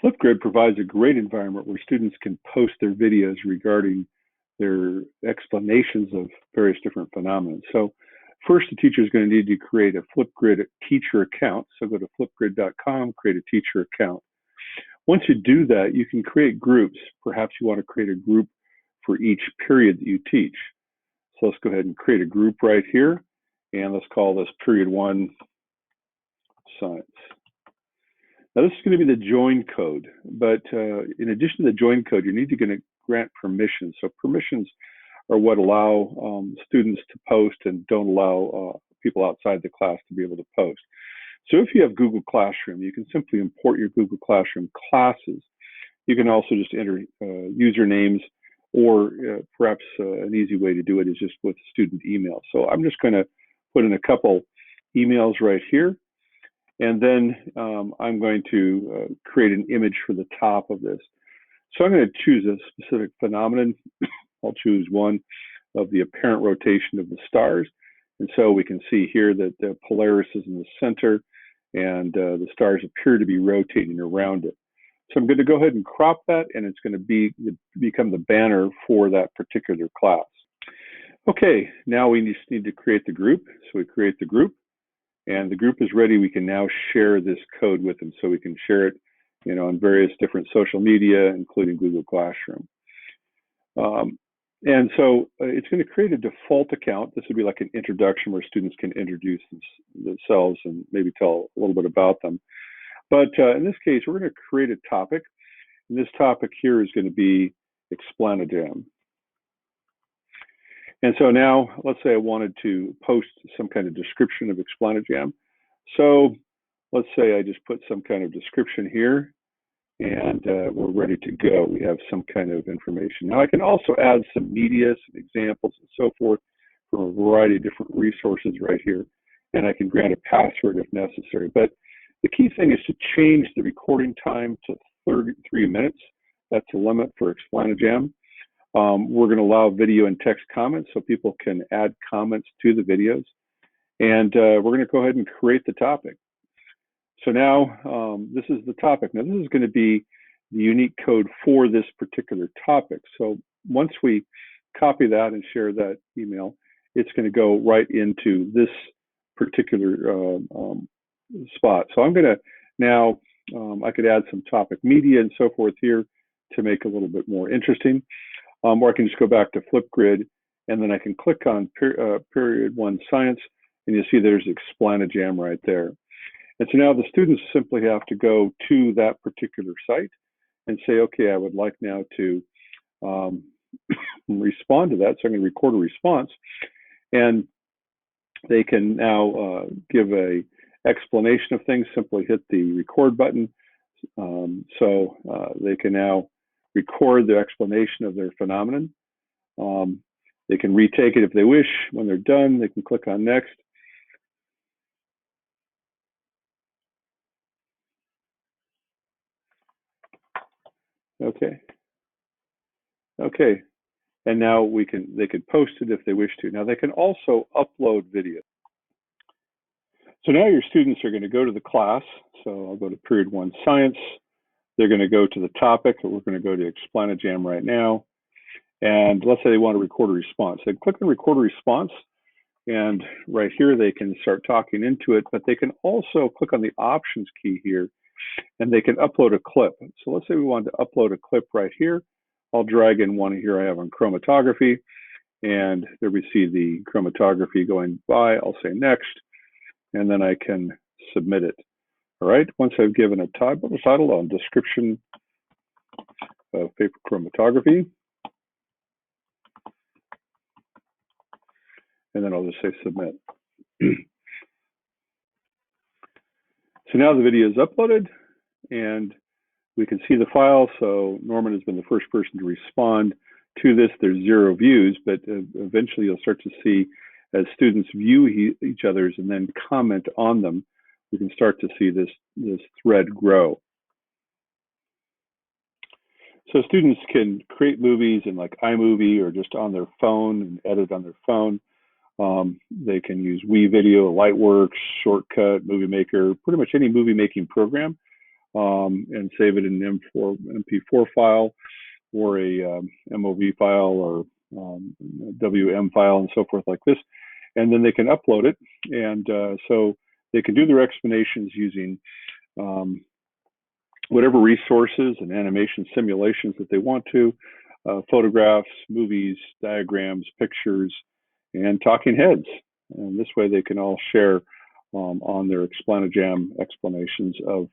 Flipgrid provides a great environment where students can post their videos regarding their explanations of various different phenomena. So first, the teacher is going to need to create a Flipgrid teacher account. So go to flipgrid.com, create a teacher account. Once you do that, you can create groups. Perhaps you want to create a group for each period that you teach. So let's go ahead and create a group right here. And let's call this period 1 science. Now this is going to be the join code, but in addition to the join code, you need to grant permissions. So permissions are what allow students to post and don't allow people outside the class to be able to post. So if you have Google Classroom, you can simply import your Google Classroom classes. You can also just enter usernames, or perhaps an easy way to do it is just with student email. So I'm just going to put in a couple emails right here. And then I'm going to create an image for the top of this. So I'm going to choose a specific phenomenon. I'll choose one of the apparent rotation of the stars. And so we can see here that the Polaris is in the center and the stars appear to be rotating around it. So I'm going to go ahead and crop that, and it's going to become the banner for that particular class. Okay, now we just need to create the group. So we create the group. And the group is ready. We can now share this code with them. So we can share it, on various different social media, including Google Classroom. And so it's going to create a default account. This would be like an introduction where students can introduce themselves and maybe tell a little bit about them. But in this case, we're going to create a topic. And this topic here is going to be Explanajam. And so now, let's say I wanted to post some kind of description of Explanajam. So let's say I just put some kind of description here, and we're ready to go. We have some kind of information. Now I can also add some media, some examples, and so forth from a variety of different resources right here. And I can grant a password if necessary. But the key thing is to change the recording time to 33 minutes. That's the limit for Explanajam. We're going to allow video and text comments so people can add comments to the videos. And we're going to go ahead and create the topic. So now this is the topic. Now this is going to be the unique code for this particular topic. So once we copy that and share that email, it's going to go right into this particular spot. So I'm going to now, I could add some topic media and so forth here to make it a little bit more interesting. Or I can just go back to Flipgrid, and then I can click on period 1 science, and you'll see there's Explanajam right there. And so now the students simply have to go to that particular site and say, okay, I would like now to respond to that. So I'm going to record a response, and they can now give a explanation of things. Simply hit the record button. So they can now record the explanation of their phenomenon. They can retake it if they wish. When they're done, they can click on next. Okay. Okay. And now they can post it if they wish to. Now they can also upload video. So now your students are going to go to the class. So I'll go to period 1 science. They're going to go to the topic. We're going to go to Explanajam right now. And let's say they want to record a response. They click on record a response. And right here, they can start talking into it. But they can also click on the options key here, and they can upload a clip. So let's say we want to upload a clip right here. I'll drag in one here I have on chromatography. And there we see the chromatography going by. I'll say next. And then I can submit it. All right, once I've given a title on description of paper chromatography, and then I'll just say submit. So now the video is uploaded, and we can see the file. So Norman has been the first person to respond to this. There's 0 views, but eventually you'll start to see as students view each other's and then comment on them, we can start to see this thread grow. So students can create movies in like iMovie or just on their phone and edit on their phone. They can use WeVideo, Lightworks, Shortcut, Movie Maker, pretty much any movie making program. and save it in an MP4 file or a MOV file or WM file and so forth like this. And then they can upload it. And so they can do their explanations using whatever resources and animation simulations that they want to, photographs, movies, diagrams, pictures, and talking heads. And this way they can all share on their Explanajam explanations of